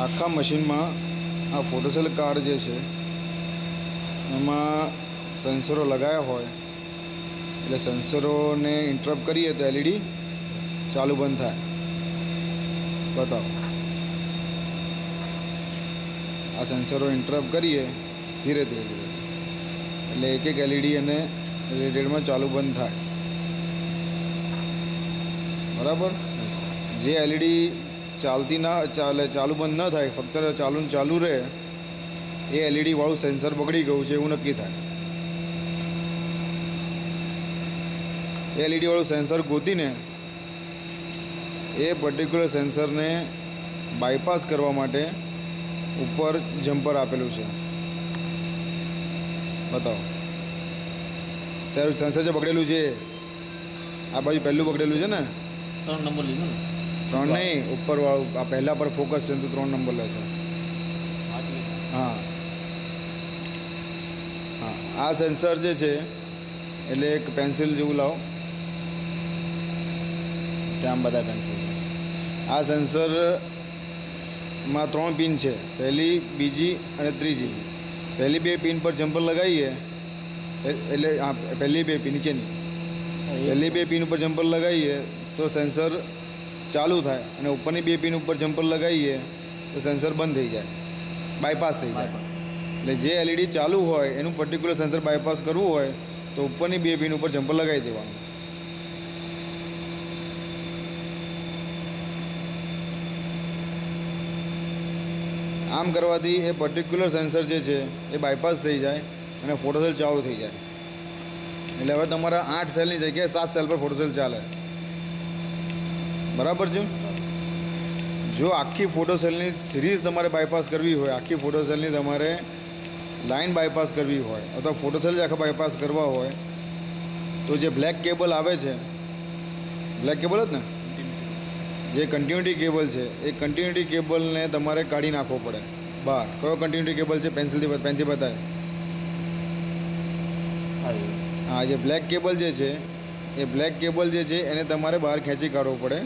આખા મશીનમાં આ ફોટોસેલ કાર્ડ જે છે એમાં સેન્સરો લગાવ્યા હોય એટલે સેન્સરોને ઇન્ટરપ્ટ કરીએ તો એલઈડી ચાલુ બંધ થાય. બતાવો, આ સેન્સરો ઇન્ટરપ્ટ કરીએ ધીરે ધીરે ધીરે એટલે એક એક એલઈડી અને રેડિયેટરમાં ચાલુ બંધ થાય. બરાબર. જે એલઈડી ચાલતી ના ચાલે, ચાલુ બંધ ન થાય, ફક્ત ચાલુ રહે, એ એલઈડી વાળું સેન્સર બગડી ગયું છે એવું નક્કી થાય. એ એલઈડી વાળું સેન્સર ગોતીને એ પર્ટિક્યુલર સેન્સરને બાયપાસ કરવા માટે ઉપર જમ્પર આપેલું છે. બતાવો, ત્યારે સેન્સર જે બગડેલું છે આ બાજુ પહેલું બગડેલું છે ને, 3 નંબર લીધું ને, 3 નહીં, ઉપરવાળું. આ પહેલા પર ફોકસ છે તો 3 નંબર લેશે. હા હા, આ સેન્સર જે છે એટલે એક પેન્સિલ જેવું લાવો, ત્યાં બધા પેન્સિલ. આ સેન્સરમાં 3 પિન છે, પહેલી, બીજી અને ત્રીજી. પહેલી 2 પિન પર જમ્પર લગાવીએ એટલે હા, પહેલી 2 પિન નીચેની, પહેલી 2 પિન ઉપર જમ્પર લગાવીએ તો સેન્સર ચાલુ થાય, અને ઉપરની 2 પિન ઉપર જમ્પર લગાવીએ તો સેન્સર બંધ થઈ જાય, બાયપાસ થઈ જાય. એટલે જે એલઈડી ચાલુ હોય એનું પર્ટિક્યુલર સેન્સર બાયપાસ કરવું હોય તો ઉપરની 2 પિન ઉપર જમ્પર લગાવી દેવાનું. આમ કરવાથી એ પર્ટિક્યુલર સેન્સર જે છે એ બાયપાસ થઈ જાય અને ફોટોસેલ ચાલુ થઈ જાય. એટલે હવે તમારા 8 સેલની જગ્યાએ 7 સેલ પર ફોટોસેલ ચાલે. બરાબર છે. જો આખી ફોટોસેલની સિરીઝ તમારે બાયપાસ કરવી હોય, આખી ફોટોસેલની તમારે લાઇન બાયપાસ કરવી હોય, અથવા ફોટોસેલ જ આખા બાયપાસ કરવા હોય તો જે બ્લેક કેબલ આવે છે, બ્લેક કેબલ જ ને, જે કન્ટિન્યુટી કેબલ છે એ કન્ટિન્યુટી કેબલને તમારે કાઢી નાખવો પડે બહાર. કયો કન્ટિન્યુટી કેબલ છે? પેનથી બતાવે. હા, જે બ્લેક કેબલ જે છે એ બ્લેક કેબલ જે છે એને તમારે બહાર ખેંચી કાઢવો પડે.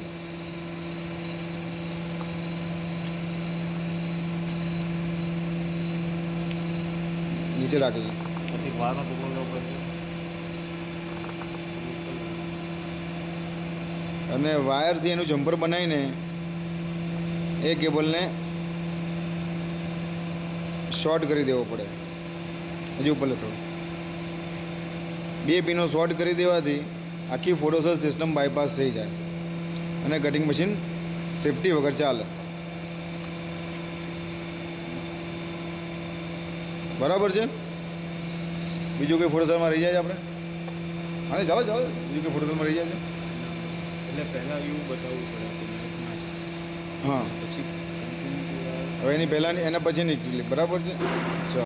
નીચે રાખી પછી વારનો ટુકડો લેવો પડે અને વાયરથી એનું જમ્પર બનાવીને એ કેબલને શોર્ટ કરી દેવો પડે. હજી ઉપર લે થોડું. 2 પિનો શોર્ટ કરી દેવાથી આખી ફોટોસેલ સિસ્ટમ બાયપાસ થઈ જાય અને કટિંગ મશીન સેફટી વગર ચાલે. બરાબર છે. બીજું કંઈ ફોટોસેલમાં રહી જાય આપણે? હા, ચાલો ચાલો, બીજું કંઈ ફોટોસેલમાં રહી જાય છે? એટલે પહેલાં એવું બતાવવું પડે. હા, પછી હવે એની પહેલાંની એના પછીની ક્લિપ. બરાબર છે. ચાલો.